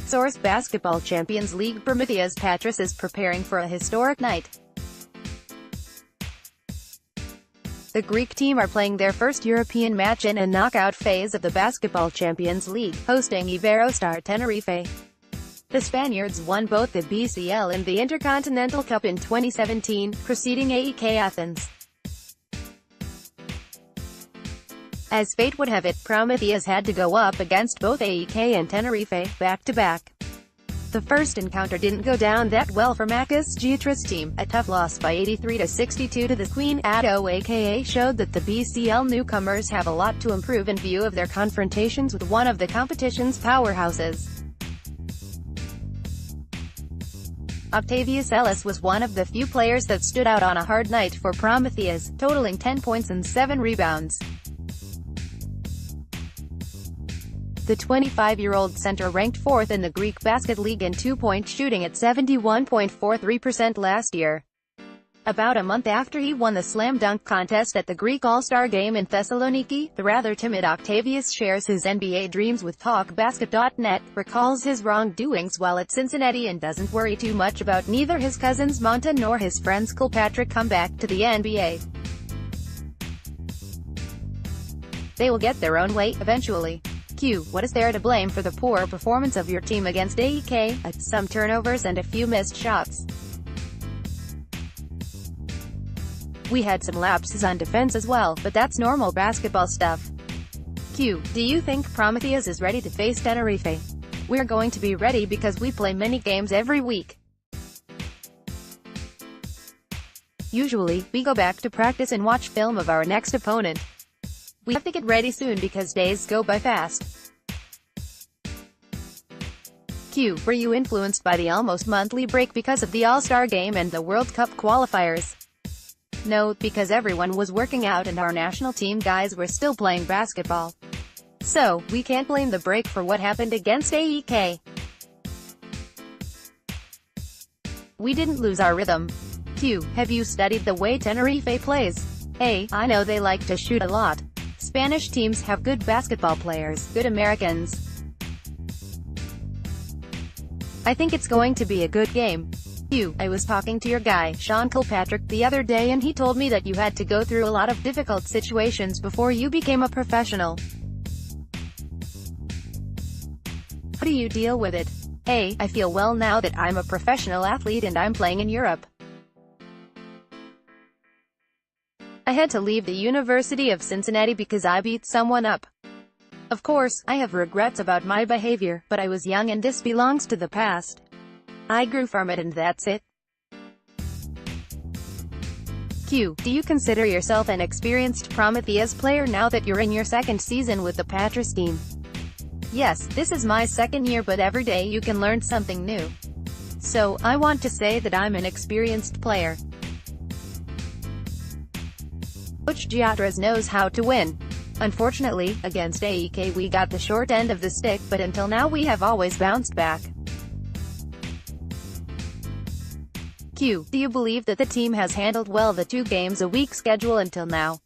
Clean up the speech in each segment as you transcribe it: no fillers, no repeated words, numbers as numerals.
Source: Basketball Champions LeaguePromitheas Patras is preparing for a historic night. The Greek team are playing their first European match in a knockout phase of the Basketball Champions League, hosting Iberostar Tenerife. The Spaniards won both the BCL and the Intercontinental Cup in 2017, preceding AEK Athens. As fate would have it, Promitheas had to go up against both AEK and Tenerife, back-to-back. The first encounter didn't go down that well for Makis Giatras'team. A tough loss by 83-62 to the Queen at AEK showed that the BCL newcomers have a lot to improve in view of their confrontations with one of the competition's powerhouses. Octavius Ellis was one of the few players that stood out on a hard night for Promitheas, totaling 10 points and 7 rebounds. The 25-year-old center ranked 4th in the Greek Basket League in two-point shooting at 71.43% last year. About a month after he won the slam dunk contest at the Greek All-Star Game in Thessaloniki, the rather timid Octavius shares his NBA dreams with TalkBasket.net, recalls his wrongdoings while at Cincinnati and doesn't worry too much about neither his cousins Monta nor his friends Kilpatrick come back to the NBA. They will get their own way, eventually. Q. What is there to blame for the poor performance of your team against AEK? Some turnovers and a few missed shots. We had some lapses on defense as well, but that's normal basketball stuff. Q. Do you think Promitheas is ready to face Tenerife? We're going to be ready because we play many games every week. Usually, we go back to practice and watch film of our next opponent. We have to get ready soon because days go by fast. Q. Were you influenced by the almost monthly break because of the All-Star Game and the World Cup qualifiers? No, because everyone was working out and our national team guys were still playing basketball. So, we can't blame the break for what happened against AEK. We didn't lose our rhythm. Q. Have you studied the way Tenerife plays? A. I know they like to shoot a lot. Spanish teams have good basketball players, good Americans. I think it's going to be a good game. Q. I was talking to your guy, Kilpatrick, the other day and he told me that you had to go through a lot of difficult situations before you became a professional. How do you deal with it? A. I feel well now that I'm a professional athlete and I'm playing in Europe. I had to leave the University of Cincinnati because I beat someone up. Of course, I have regrets about my behavior, but I was young and this belongs to the past. I grew from it and that's it. Q. Do you consider yourself an experienced Promitheas player now that you're in your second season with the Patras team? Yes, this is my second year but every day you can learn something new. So, I want to say that I'm an experienced player. Coach Giatras knows how to win. Unfortunately, against AEK we got the short end of the stick but until now we have always bounced back. Q. Do you believe that the team has handled well the 2 games a week schedule until now?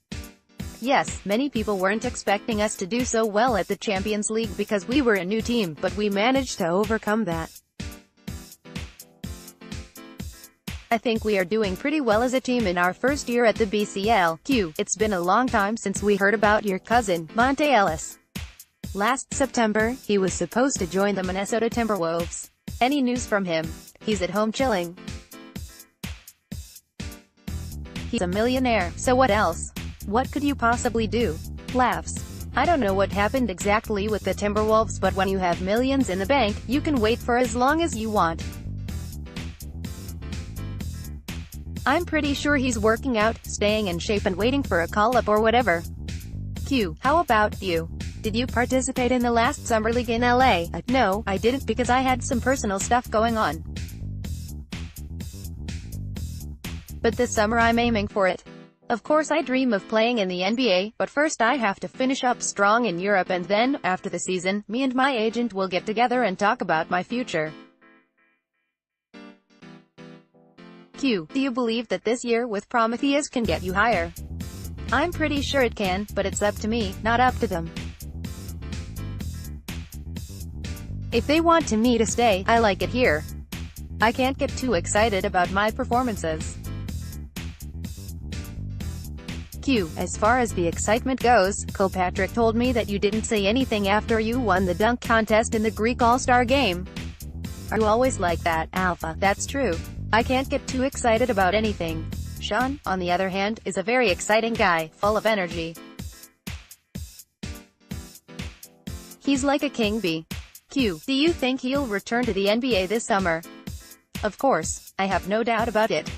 Yes, many people weren't expecting us to do so well at the Champions League because we were a new team, but we managed to overcome that. I think we are doing pretty well as a team in our first year at the BCL. Q. It's been a long time since we heard about your cousin, Monta Ellis. Last September, he was supposed to join the Minnesota Timberwolves. Any news from him? He's at home chilling. He's a millionaire, so what else? What could you possibly do? Laughs. I don't know what happened exactly with the Timberwolves but when you have millions in the bank, you can wait for as long as you want. I'm pretty sure he's working out, staying in shape and waiting for a call-up or whatever. Q. How about you? Did you participate in the last summer league in LA? No, I didn't because I had some personal stuff going on. But this summer I'm aiming for it. Of course I dream of playing in the NBA, but first I have to finish up strong in Europe and then, after the season, me and my agent will get together and talk about my future. Q. Do you believe that this year with Promitheas can get you higher? I'm pretty sure it can, but it's up to me, not up to them. If they want me to stay, I like it here. I can't get too excited about my performances. Q. As far as the excitement goes, Kilpatrick told me that you didn't say anything after you won the dunk contest in the Greek All-Star game. Are you always like that, Alpha? That's true. I can't get too excited about anything. Sean, on the other hand, is a very exciting guy, full of energy. He's like a king bee. Q. Do you think he'll return to the NBA this summer? Of course. I have no doubt about it.